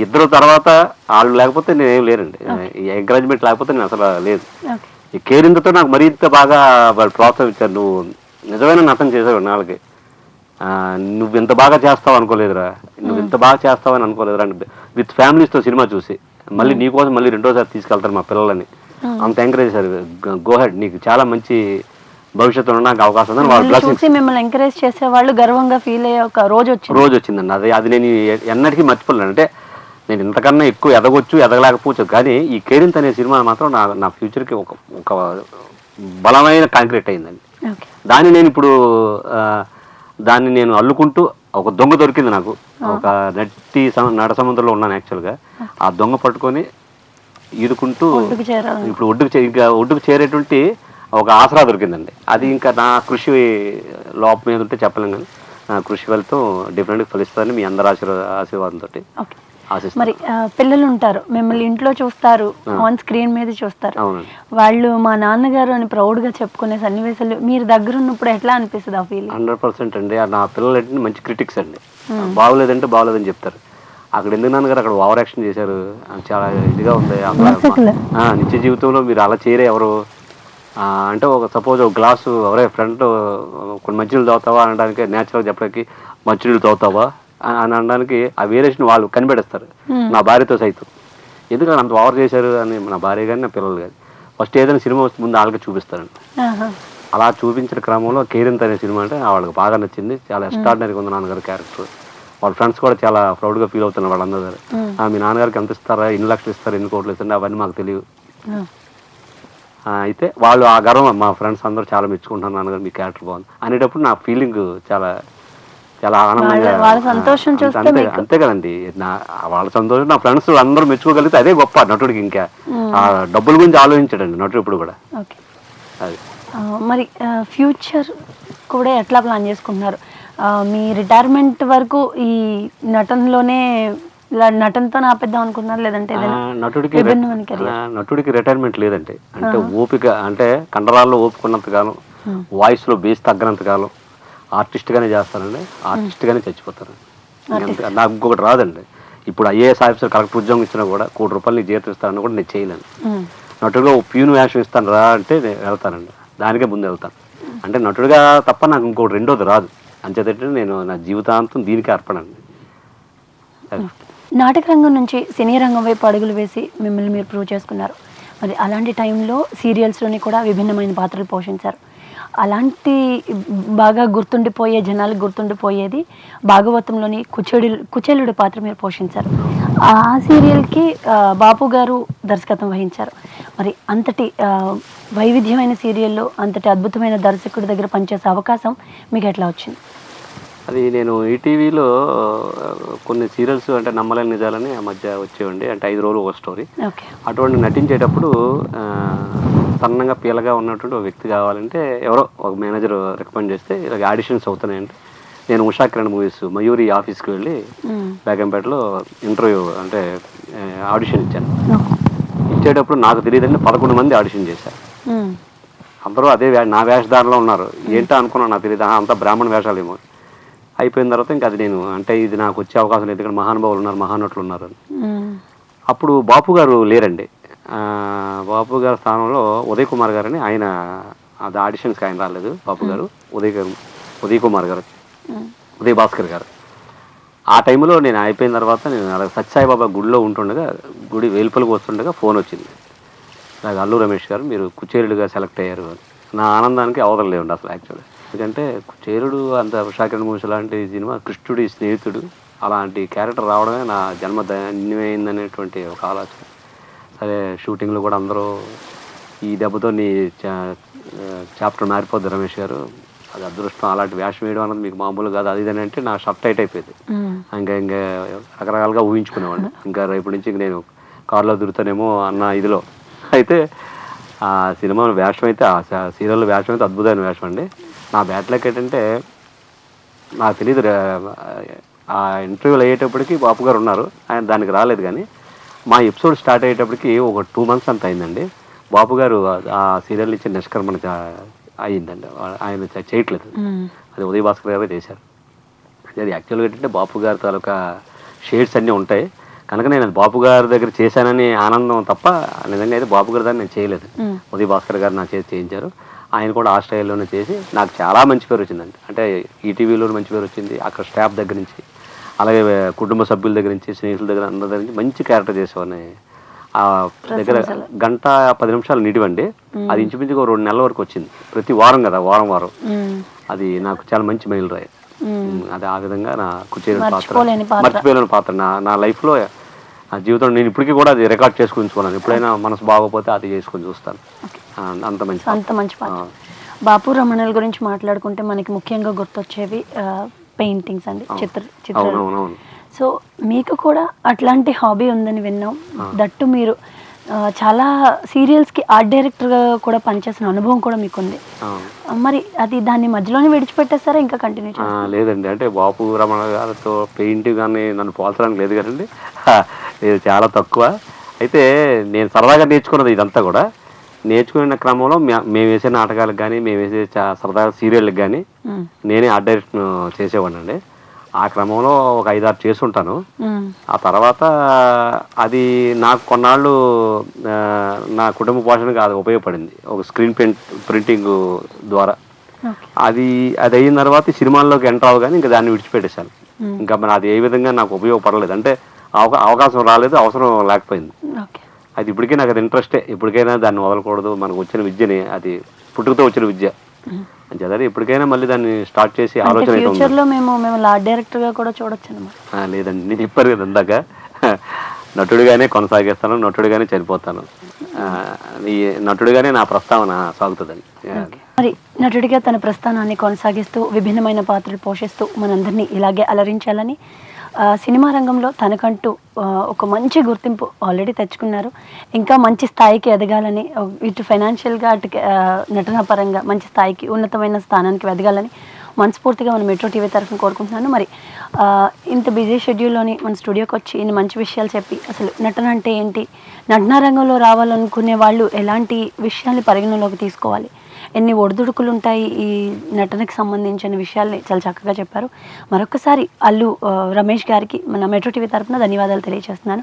ఇద్దరు తర్వాత వాళ్ళు లేకపోతే నేనేం లేనండి. ఈ ఎంకరేజ్మెంట్ లేకపోతే నేను అసలు లేదు. ఈ కేరింతతో నాకు మరింత బాగా వాళ్ళు ప్రోత్సహించారు. నువ్వు నిజమైన నటన చేసావు నాళ్ళకి, నువ్వు ఇంత బాగా చేస్తావు అనుకోలేదురా, నువ్వు ఇంత బాగా చేస్తావని అనుకోలేదురా అని విత్ ఫ్యామిలీస్తో సినిమా చూసి మళ్ళీ నీకోసం మళ్ళీ 2వసారి తీసుకెళ్తారు మా పిల్లలని అంత ఎంకరేజ్ చేశారు. గోహెడ్, నీకు చాలా మంచి భవిష్యత్తులో నాకు అవకాశం ఉందని వాళ్ళు చూసి మిమ్మల్ని ఎంకరేజ్ చేసే వాళ్ళు గర్వంగా ఫీల్ అయ్యే ఒక రోజు వచ్చిందండి. అది నేను ఎన్నటికీ మర్చిపోలేను. అంటే నేను ఇంతకన్నా ఎక్కువ ఎదగొచ్చు ఎదగలేకపోవచ్చు, కానీ ఈ కేరింత్ అనే సినిమా మాత్రం నా ఫ్యూచర్కి ఒక బలమైన కాంక్రీట్ అయిందండి. దాన్ని నేను ఇప్పుడు దాన్ని నేను అల్లుకుంటూ ఒక దొంగ దొరికింది నాకు. ఒక నడ సముద్రంలో ఉన్నాను యాక్చువల్గా. ఆ దొంగ పట్టుకొని ఈదుకుంటూ ఇప్పుడు ఒడ్డుకు చేరేటువంటి ఒక ఆసరా దొరికిందండి. అది ఇంకా నా కృషి లోపం మీద ఉంటే చెప్పలేం, కానీ నా కృషి వెళ్తూ డిఫరెంట్గా ఫలిస్తుందని మీ అందరి ఆశీర్వాదంతో ఆశిస్తాను. మరి పిల్లలు ఉంటారు, మిమ్మల్ని ఇంట్లో చూస్తారు, ఆన్ స్క్రీన్ మీద చూస్తారు, వాళ్ళు మా నాన్నగారు అని ప్రౌడ్ గా చెప్పుకునే సన్నివేశాలు మీరు దగ్గర ఉన్నప్పుడు ఎట్లా అనిపిస్తుంది? ఆ ఫీలింగ్ 100% అండి. నా పిల్లలు అంటే మంచి క్రిటిక్స్ అండి. బాగోలేదంటే బాగోలేదని చెప్తారు. అక్కడ ఎందుకు నాన్నగారు అక్కడ ఓవర్ యాక్షన్ చేశారు, చాలా ఇదిగా ఉంది, నిత్య జీవితంలో మీరు అలా చేయరే ఎవరు అంటే ఒక సపోజ్ ఒక గ్లాసు ఎవరే ఫ్రెండ్ కొన్ని మంచినీళ్ళు తాగుతావా అనడానికి నేచురల్గా చెప్పడానికి మంచినీళ్ళు తాగుతావా అని అనడానికి ఆ వేరియేషన్ వాళ్ళు కనిపెడేస్తారు. నా భార్యతో సైతం ఎందుకంటే అంత ఓవర్ చేశారు అని నా భార్య కానీ నా పిల్లలు కానీ ఫస్ట్ ఏదైనా సినిమా వస్తే ముందు వాళ్ళకి చూపిస్తారండి. అలా చూపించిన క్రమంలో కేరింత్ అనే సినిమా అంటే వాళ్ళకి బాగా నచ్చింది. చాలా ఎక్స్ట్రాడినరీగా ఉంది నాన్నగారి క్యారెక్టర్. వాళ్ళ ఫ్రెండ్స్ కూడా చాలా ప్రౌడ్గా ఫీల్ అవుతున్నారు వాళ్ళందరూ. మీ నాన్నగారికి ఎంత ఇస్తారా, 2 లక్షలు ఇస్తారు, 2 కోట్లు ఇస్తారు, అవన్నీ మాకు తెలియదు. అయితే వాళ్ళు ఆ గర్వం మా ఫ్రెండ్స్ అందరూ చాలా మెచ్చుకుంటున్నారు, నాన్నగారు మీ క్యారెక్టర్ బాగుంది అనేటప్పుడు నా ఫీలింగ్ చాలా చాలా ఆనందంగా. అంతే కదండి, వాళ్ళ సంతోషం నా ఫ్రెండ్స్ అందరూ మెచ్చుకోగలిగితే అదే గొప్ప నటుడికి. ఇంకా ఆ డబ్బుల గురించి ఆలోచించాడండి నటుడు ఇప్పుడు కూడా. అది మరి ఫ్యూచర్ కూడా ఎట్లా ప్లాన్ చేసుకుంటున్నారు? మీ రిటైర్మెంట్ వరకు ఈ నటనలోనే నటనతో ఆపేద్దాం అనుకున్నారు, లేదంటే నటుడికి రిటైర్మెంట్ లేదండి. అంటే ఓపిక, అంటే కండరాల్లో ఓపుకున్నంత కాలం, వాయిస్లో బేస్ తగ్గనంత కాలం ఆర్టిస్ట్గానే చేస్తానండి, ఆర్టిస్ట్గానే చచ్చిపోతాను. నాకు ఇంకొకటి రాదండి. ఇప్పుడు IAS ఆఫీసర్ కలెక్టర్ ఉద్యోగం ఇచ్చినా కూడా ₹1 కోటి జీతం ఇస్తానని కూడా నేను చేయలేను. నటుడుగా ఓ ప్యూన్ వేషం ఇస్తాను రా అంటే నేను వెళ్తానండి, దానికే ముందు వెళ్తాను. అంటే నటుడుగా తప్ప నాకు ఇంకోటి రెండోది రాదు. అంచేతంటే నేను నా జీవితాంతం దీనికే అర్పణండి. నాటక రంగం నుంచి సినీ రంగం వైపు అడుగులు వేసి మిమ్మల్ని మీరు ప్రూవ్ చేసుకున్నారు. మరి అలాంటి టైంలో సీరియల్స్లోని కూడా విభిన్నమైన పాత్రలు పోషించారు. అలాంటి బాగా గుర్తుండిపోయే, జనాలకు గుర్తుండిపోయేది భాగవతంలోని కుచేలుడి పాత్ర మీరు పోషించారు. ఆ సీరియల్కి బాపు గారు దర్శకత్వం వహించారు. మరి అంతటి వైవిధ్యమైన సీరియల్లో అంతటి అద్భుతమైన దర్శకుడి దగ్గర పనిచేసే అవకాశం మీకు ఎట్లా వచ్చింది? అది నేను ఈటీవీలో కొన్ని సీరియల్స్ అంటే నమ్మలేని నిజాలని ఆ మధ్య వచ్చేవండి. అంటే 5 రోజులు ఒక స్టోరీ. ఓకే. అటువంటి నటించేటప్పుడు సన్నంగా పీలగా ఉన్నటువంటి ఒక వ్యక్తి కావాలంటే ఎవరో ఒక మేనేజర్ రికమెండ్ చేస్తే ఇలాగ ఆడిషన్స్ అవుతున్నాయంటే నేను ఉషా కిరణ్ మూవీస్ మయూరి ఆఫీస్కి వెళ్ళి బేగంపేటలో ఇంటర్వ్యూ అంటే ఆడిషన్ ఇచ్చాను. ఇచ్చేటప్పుడు నాకు తెలియదండి 11 మంది ఆడిషన్ చేశారు. అందరూ అదే నా వేషధారణలో ఉన్నారు. ఏంటో అనుకున్నాను, నాకు తెలియదు, అంతా బ్రాహ్మణ వేషాలేమో. అయిపోయిన తర్వాత ఇంకా అది నేను అంటే ఇది నాకు వచ్చే అవకాశం లేదు, ఇక్కడ మహానుభావులు ఉన్నారు, మహానటులు ఉన్నారు అని. అప్పుడు బాపు గారు లేరండి. బాపు గారి స్థానంలో ఉదయ్ కుమార్ గారు అని, ఆయన అది ఆడిషన్స్కి ఆయన రాలేదు. బాపు గారు ఉదయ్ కుమార్ గారు, ఉదయ్ భాస్కర్ గారు. ఆ టైంలో నేను అయిపోయిన తర్వాత నేను అలా సత్యసాయిబాబా గుడిలో ఉంటుండగా, గుడి వేలుపలకు వస్తుండగా ఫోన్ వచ్చింది. నాకు అల్లు రమేష్ గారు మీరు కుచేలుడుగా సెలెక్ట్ అయ్యారు అని. నా ఆనందానికి అవతల లేవండి అసలు యాక్చువల్గా. ఎందుకంటే కుచేలుడు అంత ఉషాకిరణ్ మూవీస్ లాంటి సినిమా, కృష్ణుడి స్నేహితుడు అలాంటి క్యారెక్టర్ రావడమే నా జన్మ ధన్యమైందనేటువంటి ఒక ఆలోచన. సరే షూటింగ్లో కూడా అందరూ ఈ దెబ్బతో నీ చాప్టర్ మారిపోద్ది రమేష్ గారు, అది అదృష్టం, అలాంటి వేషం వేయడం అన్నది మీకు మామూలు కాదు, అది ఇదని అంటే నా షర్ట్ టైట్ అయిపోయింది. ఇంకా రకరకాలుగా ఊహించుకునేవాడిని. ఇంకా రేపటి నుంచి నేను కారులో దొరుకుతానేమో అన్న ఇదిలో. అయితే ఆ సినిమా వేషం అయితే, ఆ సీరియల్ వేషం అయితే అద్భుతమైన వేషం అండి. నా బ్యాడ్ లక్ ఏంటంటే నాకు తెలియదు, ఆ ఇంటర్వ్యూలు అయ్యేటప్పటికి బాపు గారు ఉన్నారు, ఆయన దానికి రాలేదు. కానీ మా ఎపిసోడ్ స్టార్ట్ అయ్యేటప్పటికి ఒక 2 months అంత అయిందండి. బాపు గారు ఆ సీరియల్ ఇచ్చి నిష్క్రమణ అయ్యిందండి, ఆయన చేయట్లేదు. అది ఉదయ్ భాస్కర్ గారే చేశారు. అది యాక్చువల్గా ఏంటంటే బాపు గారి తాలూకా షేడ్స్ అన్నీ ఉంటాయి కనుక నేను అది బాపు గారి దగ్గర చేశానని ఆనందం తప్ప నిజంగా అయితే బాపు గారి దాన్ని నేను చేయలేదు. ఉదయ్ భాస్కర్ గారు నా చేసి చేయించారు. ఆయన కూడా ఆ స్టైల్లోనే చేసి నాకు చాలా మంచి పేరు వచ్చిందండి. అంటే ఈటీవీలో మంచి పేరు వచ్చింది, అక్కడ స్టాఫ్ దగ్గర నుంచి, అలాగే కుటుంబ సభ్యుల దగ్గర నుంచి, స్నేహితుల దగ్గర, అందరి దగ్గర నుంచి మంచి క్యారెక్టర్ చేసేవాడిని. ఆ దగ్గర 1:10 నిడివండి. అది ఇంచుమించుగా 2 నెలల వరకు వచ్చింది. ప్రతి వారం కదా, వారం అది నాకు చాలా మంచి మైలు రాయి. అది ఆ విధంగా నా కుచేలుడి పాత్ర మర్చిపోలేని పాత్ర నా లైఫ్లో, నా జీవితంలో. నేను ఇప్పటికీ కూడా అది రికార్డ్ చేసుకుని ఉంచుకున్నాను. ఎప్పుడైనా మనసు బాగోపోతే అది చేసుకొని చూస్తాను. అంత మంచి పాత్ర. బాపు రమణల గురించి మాట్లాడుకుంటే మనకి ముఖ్యంగా గుర్తొచ్చేవి పెయింటింగ్స్ అండి, చిత్రాలు. సో మీకు కూడా అట్లాంటి హాబీ ఉందని విన్నాం. దట్టు మీరు చాలా సీరియల్స్కి ఆర్ట్ డైరెక్టర్గా కూడా పనిచేసిన అనుభవం కూడా మీకుంది. మరి అది దాన్ని మధ్యలోనే విడిచిపెట్టేస్తారా, ఇంకా కంటిన్యూ చేస్తారా? లేదండి, అంటే బాపు రమణ గారితో పెయింటింగ్ కానీ నన్ను పోల్చడానికి లేదు కదండి, లేదు, చాలా తక్కువ. అయితే నేను సరదాగా నేర్చుకున్నది ఇదంతా కూడా. నేర్చుకునే క్రమంలో మేము వేసే నాటకాలకు కానీ, మేము వేసే సరదాగా సీరియళ్ళకి కానీ నేనే ఆర్ట్ డైరెక్షన్ చేసేవాడిని అండి. ఆ క్రమంలో ఒక 5-6 చేసుంటాను. ఆ తర్వాత అది నాకు కొన్నాళ్ళు నా కుటుంబ పోషణకు అది ఉపయోగపడింది, ఒక స్క్రీన్ ప్రింటింగ్ ద్వారా. అది అయిన తర్వాత సినిమాల్లోకి ఎంటర్ అవ్వగానే ఇంకా దాన్ని విడిచిపెట్టేశాను. ఇంకా మరి అది ఏ విధంగా నాకు ఉపయోగపడలేదు, అంటే అవకాశం రాలేదు, అవసరం లేకపోయింది. అది ఇప్పటికే నాకు అది ఇంట్రెస్టే, ఇప్పటికైనా దాన్ని వదలకూడదు. మనకు వచ్చిన విద్యని, అది పుట్టుకతో వచ్చిన విద్య అని చదివి ఇప్పటికైనా మళ్ళీ దాన్ని స్టార్ట్ చేసి ఆలోచన లేదండి. నేను చెప్పారు కదా ఇందాక, నటుడిగానే కొనసాగిస్తాను, నటుడిగానే చనిపోతాను. ఈ నటుడిగానే నా ప్రస్తావన సాగుతుందండి. మరి నటుడిగా తన ప్రస్థానాన్ని కొనసాగిస్తూ విభిన్నమైన పాత్రలు పోషిస్తూ మనందరినీ ఇలాగే అలరించాలని సినిమా రంగంలో తనకంటూ ఒక మంచి గుర్తింపు ఆల్రెడీ తెచ్చుకున్నారు. ఇంకా మంచి స్థాయికి ఎదగాలని, ఇటు ఫైనాన్షియల్గా అటు నటనా పరంగా మంచి స్థాయికి, ఉన్నతమైన స్థానానికి ఎదగాలని మనస్ఫూర్తిగా మన మెట్రో టీవీ తరఫున కోరుకుంటున్నాను. మరి ఇంత బిజీ షెడ్యూల్లోని మన స్టూడియోకి వచ్చి ఇన్ని మంచి విషయాలు చెప్పి, అసలు నటన అంటే ఏంటి, నటనా రంగంలో రావాలనుకునే వాళ్ళు ఎలాంటి విషయాల్ని పరిగణలోకి తీసుకోవాలి, ఎన్ని ఒడిదుడుకులు ఉంటాయి ఈ నటనకి సంబంధించిన విషయాల్ని చాలా చక్కగా చెప్పారు. మరొకసారి అల్లు రమేష్ గారికి మన మెట్రో టీవీ తరఫున ధన్యవాదాలు తెలియజేస్తున్నాను.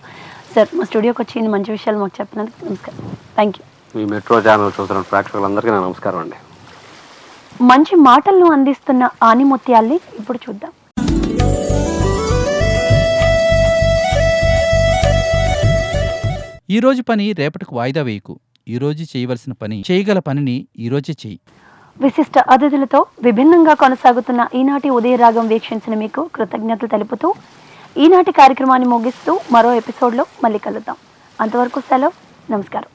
సార్ మా స్టూడియోకి వచ్చి ఇన్ని మంచి విషయాలు మాకు చెప్పినందుకు నమస్కారం. Thank you. Me metro channel చూస్తున్న ప్రేక్షకులందరికీ నా నమస్కారం అండి. మంచి మాటలను అందిస్తున్న ఆనిముత్యాల్ని ఇప్పుడు చూద్దాం. ఈరోజు పని రేపటికి వాయిదా వేయకు. ఈరోజు చేయవలసిన పని చేయగల పనిని ఈరోజే చెయ్యి. విశిష్ట అతిథులతో విభిన్నంగా కొనసాగుతున్న ఈనాటి ఉదయరాగం వీక్షించిన మీకు కృతజ్ఞతలు తెలుపుతూ ఈనాటి కార్యక్రమాన్ని ముగిస్తూ మరో ఎపిసోడ్లో మళ్ళీ కలుద్దాం. అంతవరకు సెలవు. నమస్కారం.